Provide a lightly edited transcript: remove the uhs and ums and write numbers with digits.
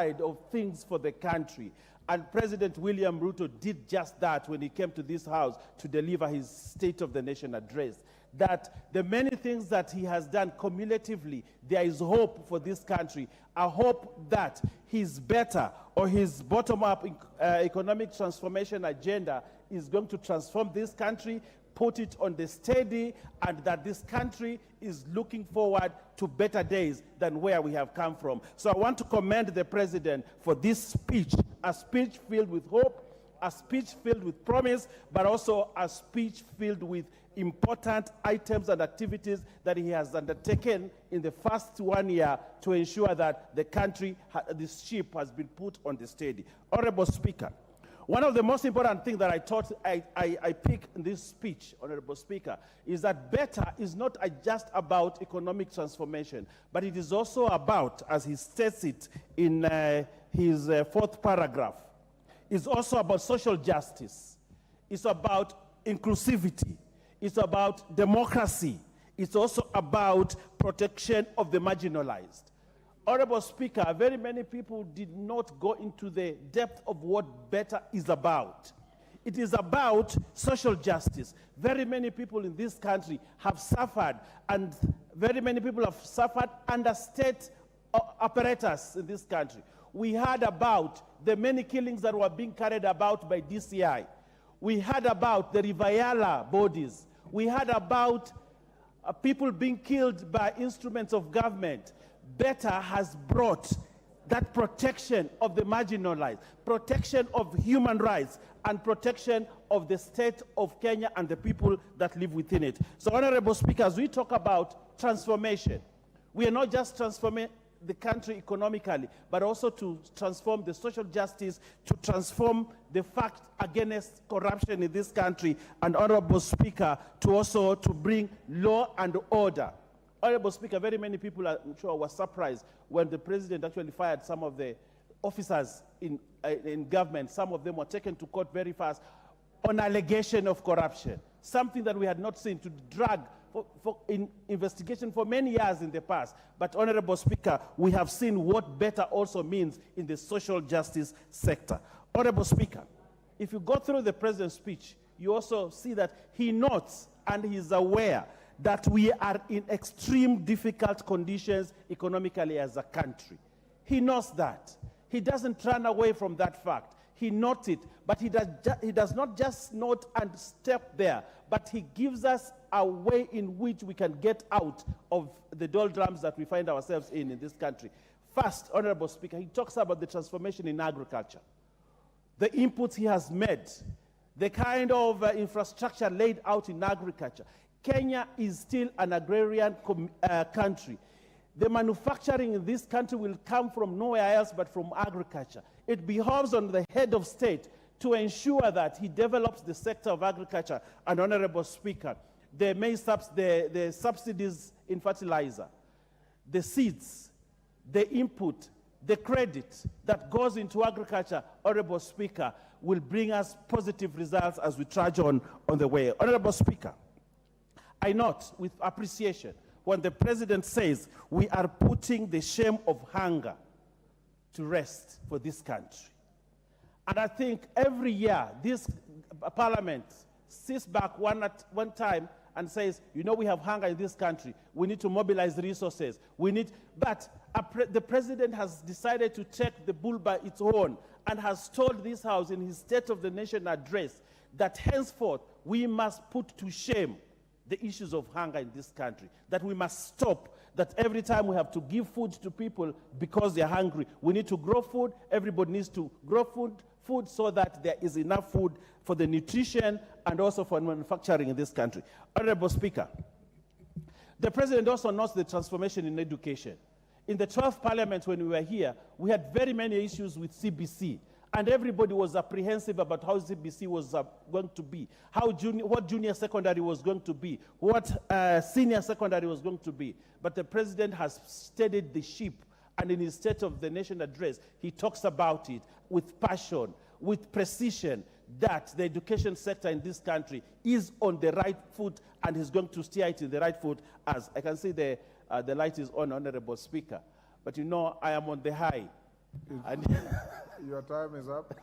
side of things for the country. And President William Ruto did just that when he came to this house to deliver his State of the Nation address. That the many things that he has done cumulatively, there is hope for this country, a hope that his better or his bottom-up economic transformation agenda is going to transform this country, put it on the steady, and that this country is looking forward to better days than where we have come from. So I want to commend the president for this speech, a speech filled with hope, a speech filled with promise, but also a speech filled with important items and activities that he has undertaken in the first 1 year to ensure that the country, this ship has been put on the steady. Honorable Speaker, one of the most important things that I thought I picked in this speech, Honorable Speaker, is that better is not just about economic transformation, but it is also about, as he states it in his fourth paragraph, it's also about social justice. It's about inclusivity. It's about democracy. It's also about protection of the marginalized. Honorable Speaker, very many people did not go into the depth of what better is about. It is about social justice. Very many people in this country have suffered, and very many people have suffered under state apparatus in this country. We heard about the many killings that were being carried about by DCI. We heard about the Riviera bodies. We heard about people being killed by instruments of government. Better has brought that protection of the marginalized, protection of human rights, and protection of the state of Kenya and the people that live within it. So, Honorable Speaker, as we talk about transformation, we are not just transforming the country economically, but also to transform the social justice, to transform the fight against corruption in this country, and Honorable Speaker, to also to bring law and order. Honorable Speaker, very many people, I'm sure, were surprised when the president actually fired some of the officers in government. Some of them were taken to court very fast on allegation of corruption, something that we had not seen, to drag in investigation for many years in the past. But, Honorable Speaker, we have seen what better also means in the social justice sector. Honorable Speaker, if you go through the president's speech, you also see that he notes and he's aware that we are in extreme difficult conditions economically as a country. He knows that. He doesn't run away from that fact. He notes it, but he does not just note and step there, but he gives us a way in which we can get out of the doldrums that we find ourselves in this country. First, Honorable Speaker, he talks about the transformation in agriculture, the inputs he has made, the kind of infrastructure laid out in agriculture. Kenya is still an agrarian country. The manufacturing in this country will come from nowhere else but from agriculture. It behoves on the head of state to ensure that he develops the sector of agriculture. And, Honorable Speaker, the subsidies in fertilizer, the seeds, the input, the credit that goes into agriculture, Honorable Speaker, will bring us positive results as we trudge on the way. Honorable Speaker, I note with appreciation when the president says we are putting the shame of hunger to rest for this country. And I think every year this parliament sits back one time and says, you know, we have hunger in this country. We need to mobilize the resources. But the president has decided to take the bull by its horn and has told this house in his State of the Nation address that henceforth we must put to shame the issues of hunger in this country, that we must stop, that every time we have to give food to people because they're hungry, we need to grow food. Everybody needs to grow food so that there is enough food for the nutrition and also for manufacturing in this country. Honorable Speaker, the president also notes the transformation in education. In the 12th Parliament, when we were here, we had very many issues with CBC. And everybody was apprehensive about how CBC was going to be, what junior secondary was going to be, what senior secondary was going to be. But the president has steadied the ship, and in his State of the Nation address, he talks about it with passion, with precision, that the education sector in this country is on the right foot and is going to steer it in the right foot. As I can see the light is on, Honorable Speaker. But you know, I am on the high. And Your time is up.